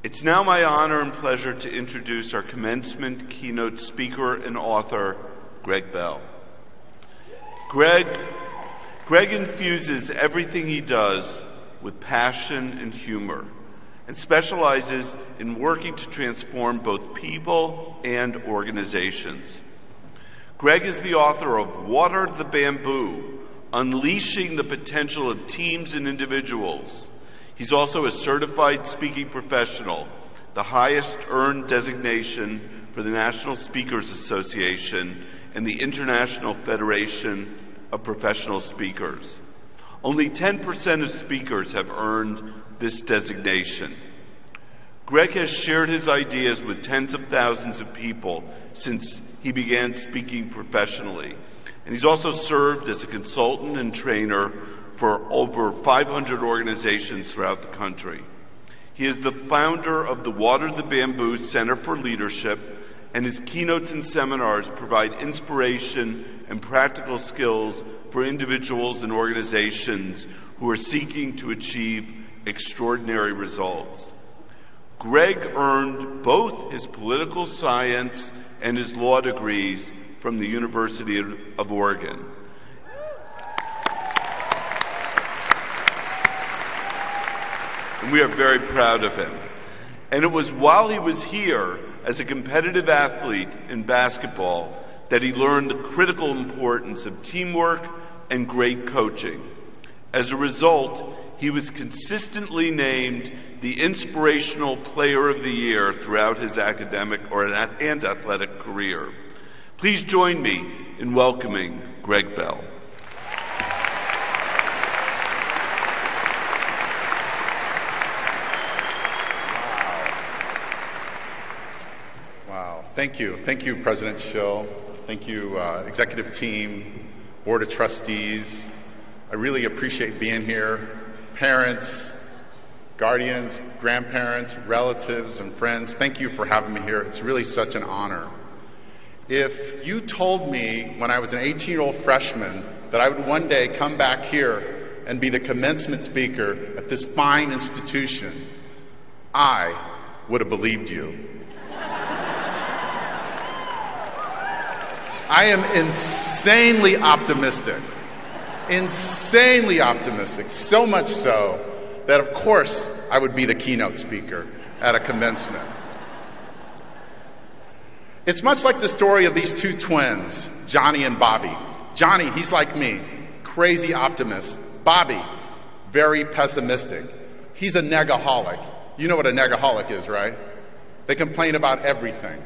It's now my honor and pleasure to introduce our commencement keynote speaker and author, Greg Bell. Greg infuses everything he does with passion and humor and specializes in working to transform both people and organizations. Greg is the author of Water the Bamboo, Unleashing the Potential of Teams and Individuals. He's also a certified speaking professional, the highest earned designation for the National Speakers Association and the International Federation of Professional Speakers. Only 10% of speakers have earned this designation. Greg has shared his ideas with tens of thousands of people since he began speaking professionally, and he's also served as a consultant and trainer for over 500 organizations throughout the country. He is the founder of the Water the Bamboo Center for Leadership, and his keynotes and seminars provide inspiration and practical skills for individuals and organizations who are seeking to achieve extraordinary results. Greg earned both his political science and his law degrees from the University of Oregon. And we are very proud of him. And it was while he was here as a competitive athlete in basketball that he learned the critical importance of teamwork and great coaching. As a result, he was consistently named the Inspirational Player of the Year throughout his academic and athletic career. Please join me in welcoming Greg Bell. Wow. Thank you. Thank you, President Schill. Thank you, executive team, board of trustees. I really appreciate being here. Parents, guardians, grandparents, relatives, and friends, thank you for having me here. It's really such an honor. If you told me when I was an 18-year-old freshman that I would one day come back here and be the commencement speaker at this fine institution, I would have believed you. I am insanely optimistic, so much so that, of course, I would be the keynote speaker at a commencement. It's much like the story of these two twins, Johnny and Bobby. Johnny, he's like me, crazy optimist. Bobby, very pessimistic. He's a negaholic. You know what a negaholic is, right? They complain about everything.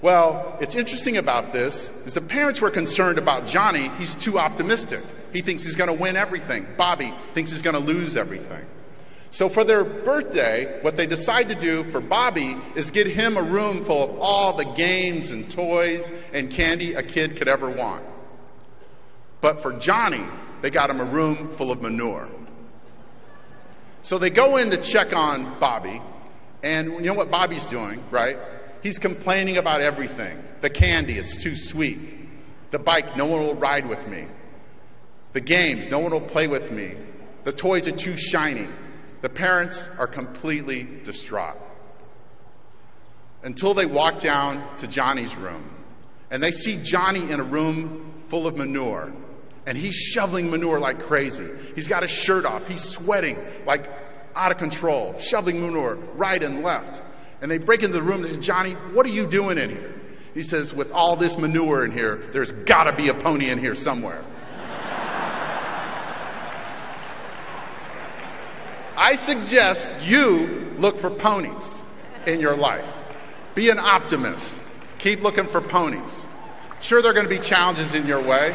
Well, it's interesting about this is the parents were concerned about Johnny. He's too optimistic. He thinks he's going to win everything. Bobby thinks he's going to lose everything. So for their birthday, what they decide to do for Bobby is get him a room full of all the games and toys and candy a kid could ever want. But for Johnny, they got him a room full of manure. So they go in to check on Bobby, and you know what Bobby's doing, right? He's complaining about everything. The candy, it's too sweet. The bike, no one will ride with me. The games, no one will play with me. The toys are too shiny. The parents are completely distraught. Until they walk down to Johnny's room, and they see Johnny in a room full of manure, and he's shoveling manure like crazy. He's got his shirt off. He's sweating like out of control, shoveling manure right and left. And they break into the room and say, Johnny, what are you doing in here? He says, with all this manure in here, there's got to be a pony in here somewhere. I suggest you look for ponies in your life. Be an optimist. Keep looking for ponies. Sure, there are going to be challenges in your way.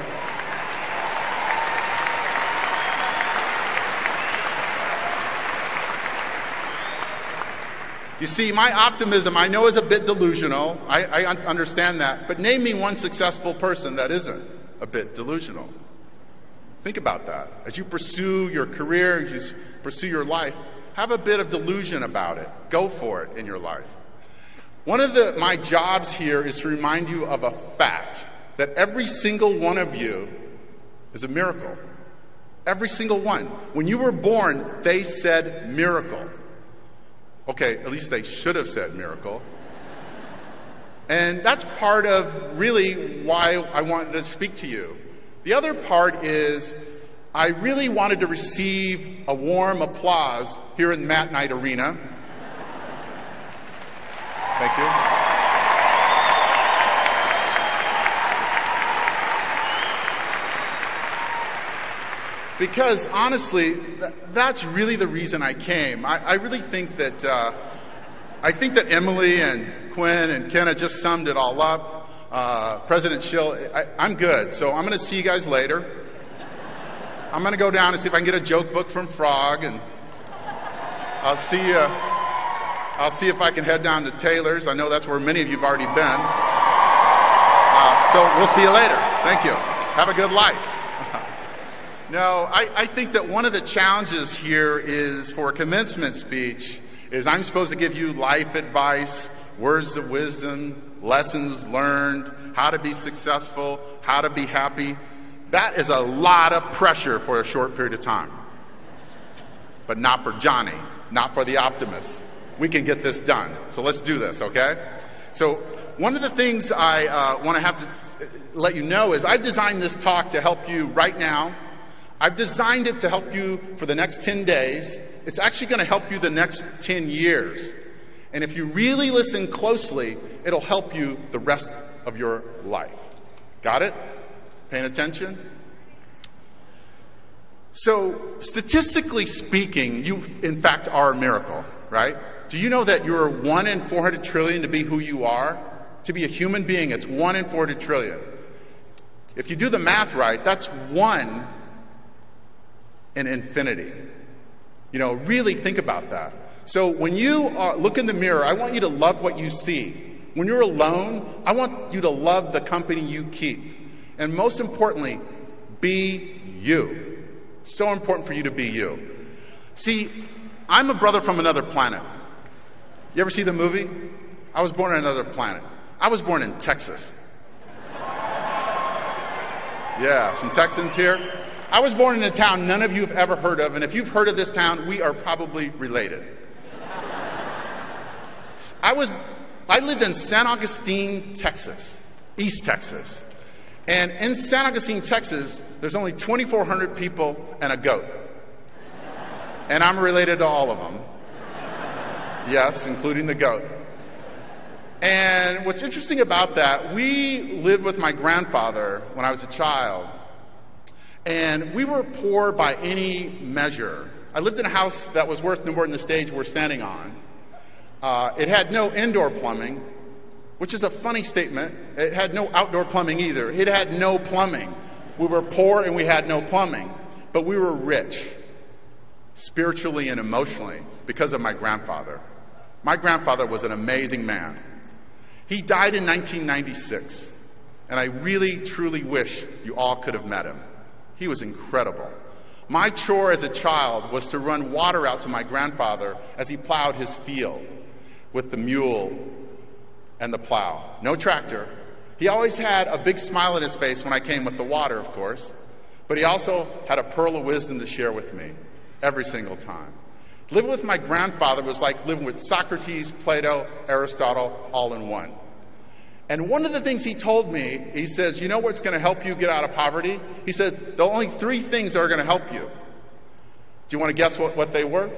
You see, my optimism, I know, is a bit delusional. I understand that. But name me one successful person that isn't a bit delusional. Think about that. As you pursue your career, as you pursue your life, have a bit of delusion about it. Go for it in your life. One of my jobs here is to remind you of a fact, that every single one of you is a miracle. Every single one. When you were born, they said miracle. Okay, at least they should have said miracle. And that's part of really why I wanted to speak to you. The other part is I really wanted to receive a warm applause here in the Matt Knight Arena. Thank you. Because honestly, that's really the reason I came. I really think that Emily and Quinn and Kenna just summed it all up. President Schill, I'm good. So I'm going to see you guys later. I'm going to go down and see if I can get a joke book from Frog, and I'll see if I can head down to Taylor's. I know that's where many of you have already been. So we'll see you later. Thank you. Have a good life. No, I think that one of the challenges here is for a commencement speech is I'm supposed to give you life advice, words of wisdom, lessons learned, how to be successful, how to be happy. That is a lot of pressure for a short period of time. But not for Johnny, not for the optimists. We can get this done. So let's do this, okay? So one of the things I want to have to let you know is I've designed this talk to help you right now. I've designed it to help you for the next 10 days. It's actually going to help you the next 10 years. And if you really listen closely, it'll help you the rest of your life. Got it? Paying attention? So, statistically speaking, you, in fact, are a miracle, right? Do you know that you're 1 in 400 trillion to be who you are? To be a human being, it's 1 in 400 trillion. If you do the math right, that's 1 in infinity. You know, really think about that. So when you look in the mirror, I want you to love what you see. When you're alone, I want you to love the company you keep. And most importantly, be you. So important for you to be you. See, I'm a brother from another planet. You ever see the movie? I was born on another planet. I was born in Texas. Yeah, some Texans here. I was born in a town none of you have ever heard of, and if you've heard of this town, we are probably related. I lived in San Augustine, Texas, East Texas. And in San Augustine, Texas, there's only 2,400 people and a goat. And I'm related to all of them. Yes, including the goat. And what's interesting about that, we lived with my grandfather when I was a child. And we were poor by any measure. I lived in a house that was worth no more than the stage we're standing on. It had no indoor plumbing, which is a funny statement. It had no outdoor plumbing either. It had no plumbing. We were poor and we had no plumbing. But we were rich, spiritually and emotionally, because of my grandfather. My grandfather was an amazing man. He died in 1996, and I really, truly wish you all could have met him. He was incredible. My chore as a child was to run water out to my grandfather as he plowed his field with the mule and the plow. No tractor. He always had a big smile on his face when I came with the water, of course, but he also had a pearl of wisdom to share with me every single time. Living with my grandfather was like living with Socrates, Plato, Aristotle, all in one. And one of the things he told me, he says, you know what's going to help you get out of poverty? He said, the only 3 things that are going to help you. Do you want to guess what they were?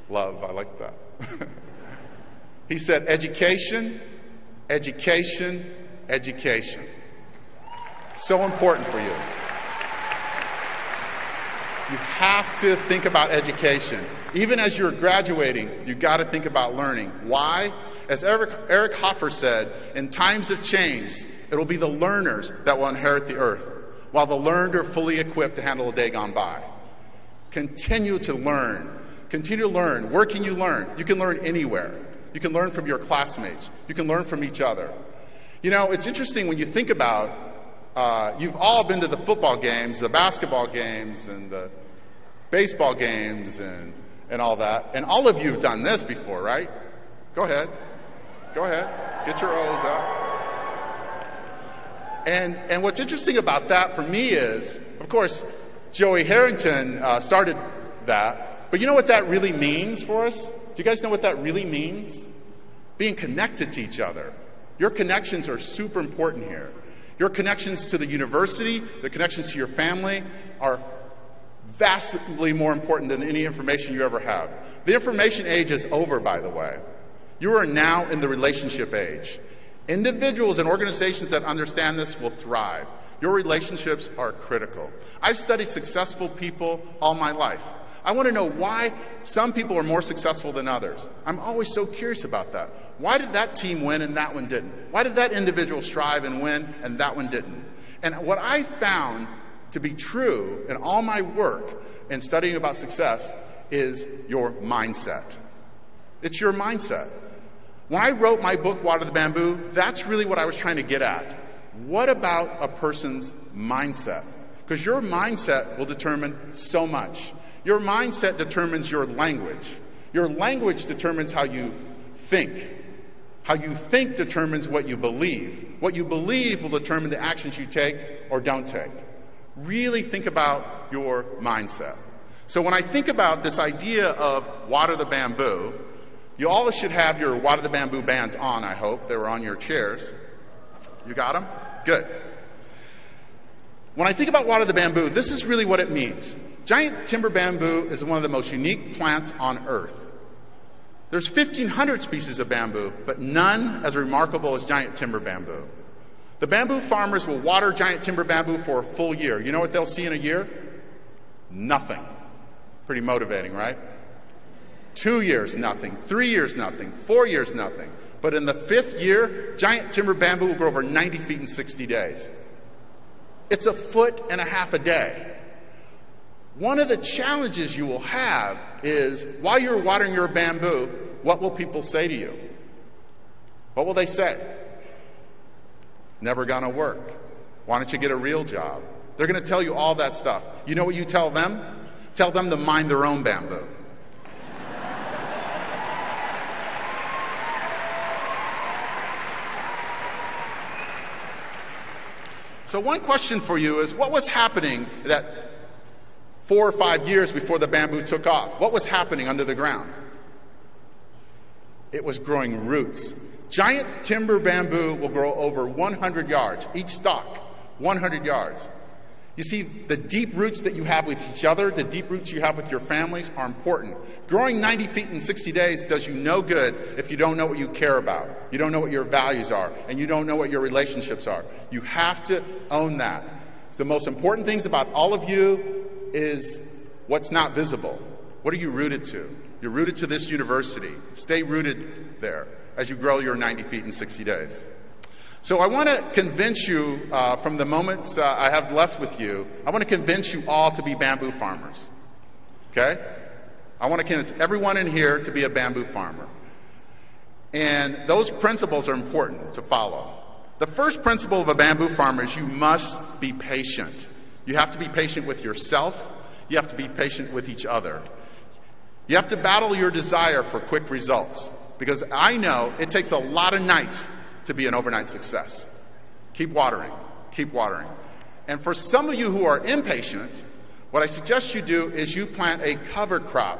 Love, I like that. He said, education, education, education. So important for you. You have to think about education. Even as you're graduating, you've got to think about learning. Why? As Eric Hoffer said, in times of change, it will be the learners that will inherit the earth, while the learned are fully equipped to handle a day gone by. Continue to learn. Continue to learn. Where can you learn? You can learn anywhere. You can learn from your classmates. You can learn from each other. You know, it's interesting when you think about, you've all been to the football games, the basketball games, and the baseball games, and all that. And all of you have done this before, right? Go ahead. Go ahead. Get your O's out. And what's interesting about that for me is, of course, Joey Harrington started that. But you know what that really means for us? Do you guys know what that really means? Being connected to each other. Your connections are super important here. Your connections to the university, the connections to your family are vastly more important than any information you ever have. The information age is over, by the way. You are now in the relationship age. Individuals and organizations that understand this will thrive. Your relationships are critical. I've studied successful people all my life. I want to know why some people are more successful than others. I'm always so curious about that. Why did that team win and that one didn't? Why did that individual strive and win and that one didn't? And what I found to be true in all my work in studying about success is your mindset. It's your mindset. When I wrote my book, Water the Bamboo, that's really what I was trying to get at. What about a person's mindset? Because your mindset will determine so much. Your mindset determines your language. Your language determines how you think. How you think determines what you believe. What you believe will determine the actions you take or don't take. Really think about your mindset. So when I think about this idea of Water the Bamboo, you all should have your Water the Bamboo bands on, I hope. They were on your chairs. You got them? Good. When I think about Water the Bamboo, this is really what it means. Giant timber bamboo is one of the most unique plants on Earth. There's 1,500 species of bamboo, but none as remarkable as giant timber bamboo. The bamboo farmers will water giant timber bamboo for a full year. You know what they'll see in a year? Nothing. Pretty motivating, right? 2 years, nothing. 3 years, nothing. 4 years, nothing. But in the 5th year, giant timber bamboo will grow over 90 feet in 60 days. It's 1.5 foot a day. One of the challenges you will have is, while you're watering your bamboo, what will people say to you? What will they say? Never gonna work. Why don't you get a real job? They're gonna tell you all that stuff. You know what you tell them? Tell them to mind their own bamboo. So one question for you is, what was happening that 4 or 5 years before the bamboo took off? What was happening under the ground? It was growing roots. Giant timber bamboo will grow over 100 yards, each stalk, 100 yards. You see, the deep roots that you have with each other, the deep roots you have with your families are important. Growing 90 feet in 60 days does you no good if you don't know what you care about, you don't know what your values are, and you don't know what your relationships are. You have to own that. The most important things about all of you is what's not visible. What are you rooted to? You're rooted to this university. Stay rooted there as you grow your 90 feet in 60 days. So I want to convince you, from the moments I have left with you, I want to convince you all to be bamboo farmers. Okay? I want to convince everyone in here to be a bamboo farmer. And those principles are important to follow. The first principle of a bamboo farmer is you must be patient. You have to be patient with yourself. You have to be patient with each other. You have to battle your desire for quick results, because I know it takes a lot of nights to be an overnight success. Keep watering. Keep watering. And for some of you who are impatient, what I suggest you do is you plant a cover crop,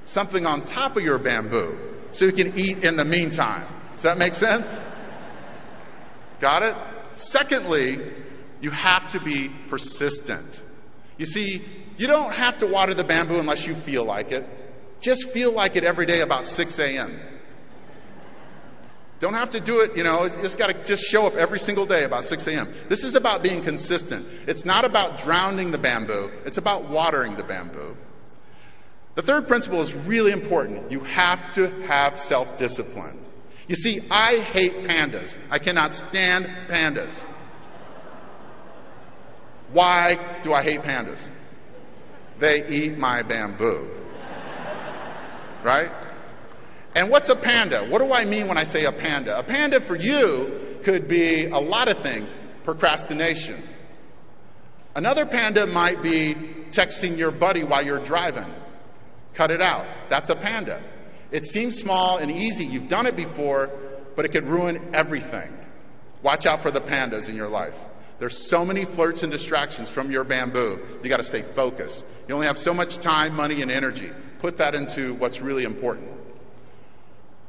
something on top of your bamboo, so you can eat in the meantime. Does that make sense? Got it? Secondly, you have to be persistent. You see, you don't have to water the bamboo unless you feel like it. Just feel like it every day about 6 a.m. Don't have to do it, you just got to just show up every single day about 6 a.m. This is about being consistent. It's not about drowning the bamboo. It's about watering the bamboo. The third principle is really important. You have to have self-discipline. You see, I hate pandas. I cannot stand pandas. Why do I hate pandas? They eat my bamboo. Right? And what's a panda? What do I mean when I say a panda? A panda for you could be a lot of things. Procrastination. Another panda might be texting your buddy while you're driving. Cut it out. That's a panda. It seems small and easy. You've done it before, but it could ruin everything. Watch out for the pandas in your life. There's so many flirts and distractions from your bamboo. You got to stay focused. You only have so much time, money, and energy. Put that into what's really important.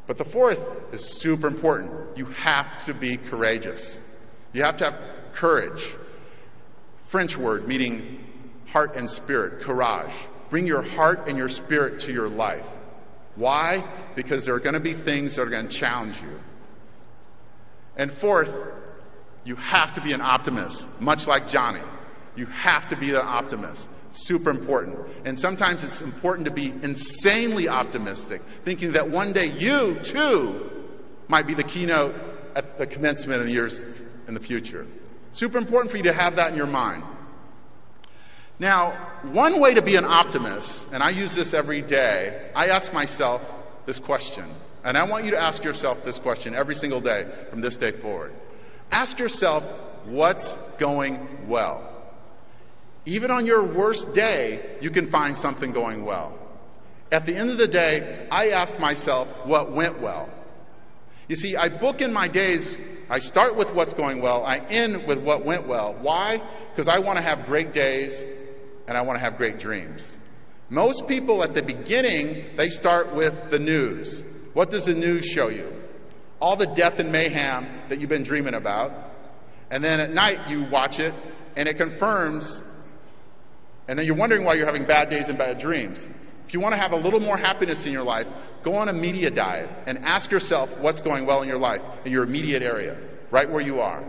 But the fourth is super important. You have to be courageous. You have to have courage. French word meaning heart and spirit, courage. Bring your heart and your spirit to your life. Why? Because there are going to be things that are going to challenge you. And fourth, you have to be an optimist, much like Johnny. You have to be an optimist. Super important. And sometimes it's important to be insanely optimistic, thinking that one day you, too, might be the keynote at the commencement in the years in the future. Super important for you to have that in your mind. Now, one way to be an optimist, and I use this every day, I ask myself this question. And I want you to ask yourself this question every single day from this day forward. Ask yourself, what's going well? Even on your worst day, you can find something going well. At the end of the day, I ask myself what went well. You see, I book in my days, I start with what's going well, I end with what went well. Why? Because I want to have great days and I want to have great dreams. Most people at the beginning, they start with the news. What does the news show you? All the death and mayhem that you've been dreaming about. And then at night you watch it and it confirms, and then you're wondering why you're having bad days and bad dreams. If you want to have a little more happiness in your life, go on a media diet and ask yourself what's going well in your life, in your immediate area, right where you are.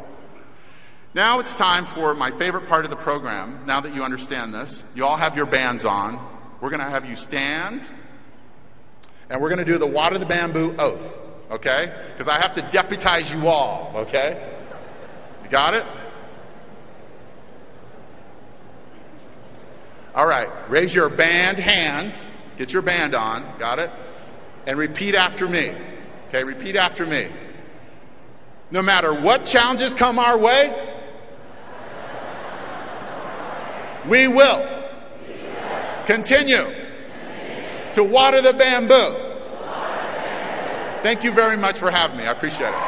Now it's time for my favorite part of the program. Now that you understand this, you all have your bands on. We're going to have you stand, and we're going to do the water the bamboo oath, okay? Because I have to deputize you all, okay? You got it? All right, raise your band hand. Get your band on, got it? And repeat after me, okay? Repeat after me. No matter what challenges come our way, we will continue to water the bamboo. Thank you very much for having me. I appreciate it.